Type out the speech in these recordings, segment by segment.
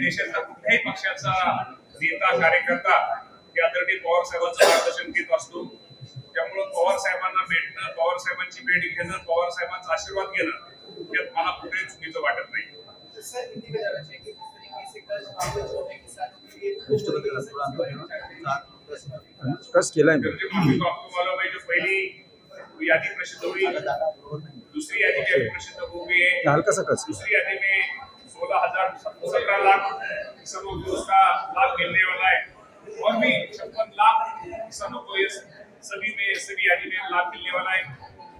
देशातला कुठल्याही पक्षाचा नेता कार्यकर्ता हे आदरणीय पवार साहेबांचं मार्गदर्शन घेत असतो. त्यामुळे पवार साहेबांना भेटणं, पवार साहेबांची भेट घेणं, पवार साहेबांचा आशीर्वाद घेणं यात मला कुठेही चुकीचं वाटत नाही. पहिली यादी प्रसिद्ध हुई, दूसरी यादी भी प्रसिद्ध हो गई है. दूसरी यादी में 17 लाख किसानों को उसका लाभ मिलने वाला है और भी 56 लाख किसानों को ये सभी यादी में लाभ मिलने वाला है.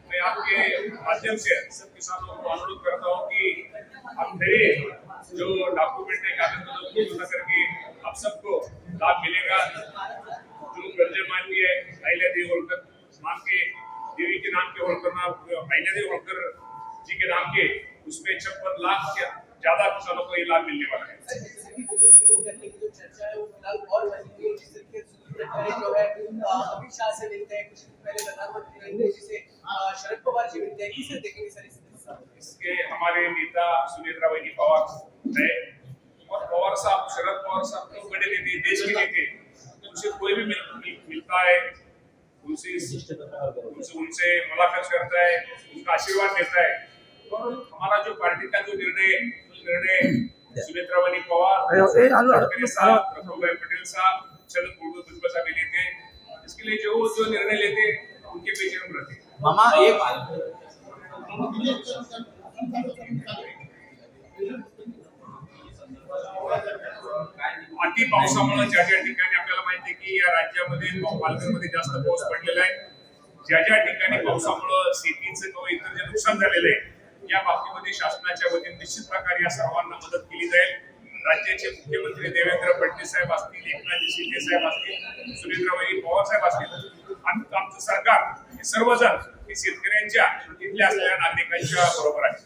मैं आपके माध्यम से सब किसानों को अनुरोध करता हूँ कि आप मेरे जो डॉक्यूमेंट है कागज पूरा करके आप सबको लाभ मिलेगा. जो कर्जे मान लिए अहिल्यादेवी होलकर नाम के देवी के नाम के होलकर अहिल्यादेवी होलकर जी के नाम के उसमें 56 लाख से ज्यादा किसानों को ये लाभ मिलने वाला है. अमित शाह से मिलते हैं, कुछ पहले प्रधानमंत्री शरद पवार जी मिलते हैं, किसे देखेंगे सर इसके हमारे नेता सुनेत्रा वहिनी पवार है और पवार साहब, शरद पवार साहब तो बड़े नेता, देश के नेता, उनसे कोई भी मिलता है, उनसे मुलाकात करता है, उनका आशीर्वाद लेता है. और हमारा जो पार्टी का जो निर्णय सुनेत्रा वहिनी पवार, गडकरी साहब, प्रफुल्ल पटेल साहब, शरद भुजबळ साहब लेते हैं, इसके लिए जो निर्णय लेते हैं उनके पीछे हम रहते हैं. मामा एक अति पावसामुळे ज्या ठिकाणी आपल्याला माहिती आहे की या राज्यामध्ये पालघरमध्ये जास्त पाऊस पडलेला आहे, ज्या ठिकाणी पावसामुळे शेतीचं किंवा इतर जे नुकसान झालेलं आहे या बाबतीमध्ये शासनाच्या वतीने निश्चित प्रकारे या सर्वांना मदत केली जाईल. राज्याचे मुख्यमंत्री देवेंद्र फडणवीस साहेब असतील, एकनाथ शिंदे साहेब असतील, सुनेत्रा वहिनी पवार साहेब असतील, आमचं सरकार हे सर्वजण हे शेतकऱ्यांच्या इथल्या असलेल्या नागरिकांच्या बरोबर आहे.